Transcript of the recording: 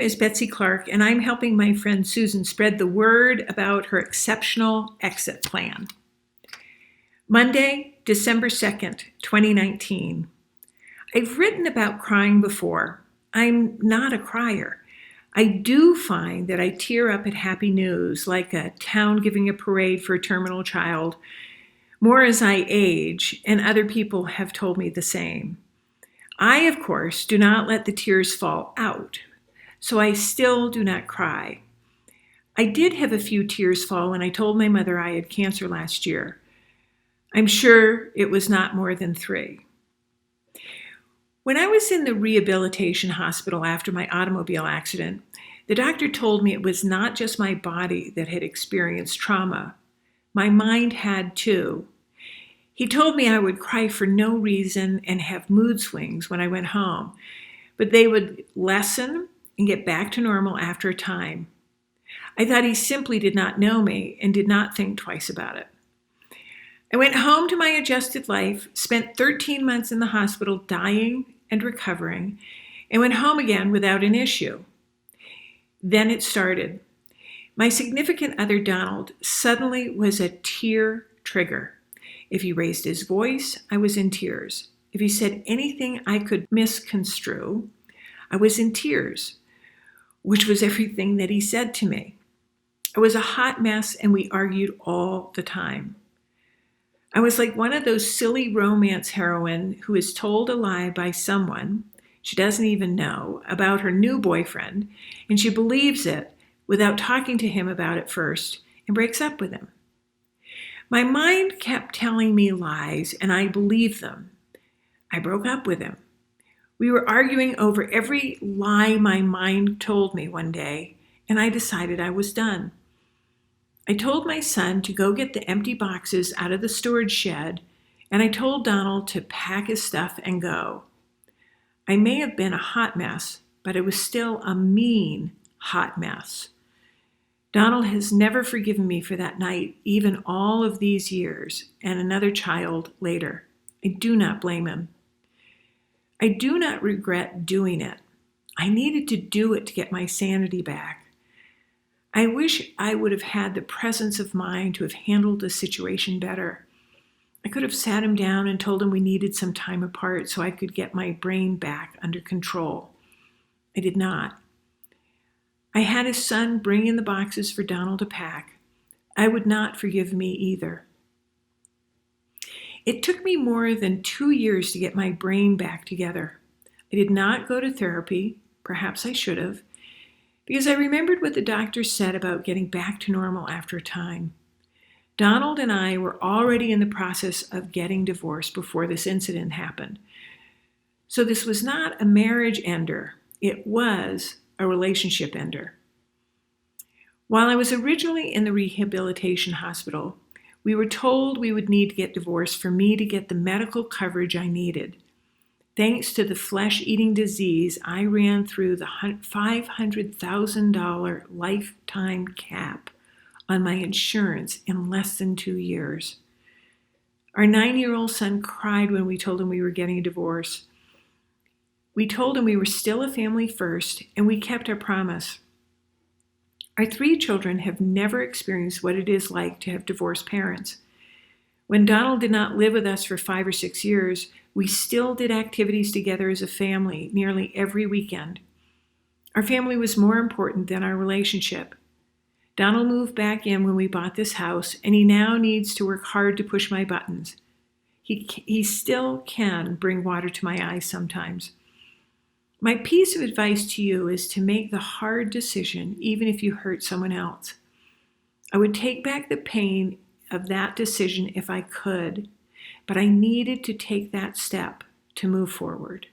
is Betsy Clark, and I'm helping my friend Susan spread the word about her exceptional exit plan. Monday, December 2nd, 2019. I've written about crying before. I'm not a crier. I do find that I tear up at happy news, like a town giving a parade for a terminal child, more as I age, and other people have told me the same. I, of course, do not let the tears fall out, so I still do not cry. I did have a few tears fall when I told my mother I had cancer last year. I'm sure it was not more than 3. When I was in the rehabilitation hospital after my automobile accident, the doctor told me it was not just my body that had experienced trauma. My mind had too. He told me I would cry for no reason and have mood swings when I went home, but they would lessen and get back to normal after a time. I thought he simply did not know me and did not think twice about it. I went home to my adjusted life, spent 13 months in the hospital dying and recovering, and went home again without an issue. Then it started. My significant other, Donald, suddenly was a tear trigger. If he raised his voice, I was in tears. If he said anything I could misconstrue, I was in tears, which was everything that he said to me. I was a hot mess, and we argued all the time. I was like one of those silly romance heroines who is told a lie by someone she doesn't even know about her new boyfriend, and she believes it without talking to him about it first and breaks up with him. My mind kept telling me lies, and I believed them. I broke up with him. We were arguing over every lie my mind told me one day, and I decided I was done. I told my son to go get the empty boxes out of the storage shed, and I told Donald to pack his stuff and go. I may have been a hot mess, but it was still a mean hot mess. Donald has never forgiven me for that night, even all of these years, and another child later. I do not blame him. I do not regret doing it. I needed to do it to get my sanity back. I wish I would have had the presence of mind to have handled the situation better. I could have sat him down and told him we needed some time apart so I could get my brain back under control. I did not. I had his son bring in the boxes for Donald to pack. I would not forgive me either. It took me more than 2 years to get my brain back together. I did not go to therapy. Perhaps I should have, because I remembered what the doctor said about getting back to normal after a time. Donald and I were already in the process of getting divorced before this incident happened. So this was not a marriage ender. It was a relationship ender. While I was originally in the rehabilitation hospital, we were told we would need to get divorced for me to get the medical coverage I needed. Thanks to the flesh-eating disease, I ran through the $500,000 lifetime cap on my insurance in less than 2 years. Our 9-year-old son cried when we told him we were getting a divorce. We told him we were still a family first, and we kept our promise. Our 3 children have never experienced what it is like to have divorced parents. When Donald did not live with us for 5 or 6 years, we still did activities together as a family nearly every weekend. Our family was more important than our relationship. Donald moved back in when we bought this house, and he now needs to work hard to push my buttons. He still can bring water to my eyes sometimes. My piece of advice to you is to make the hard decision, even if you hurt someone else. I would take back the pain of that decision if I could, but I needed to take that step to move forward.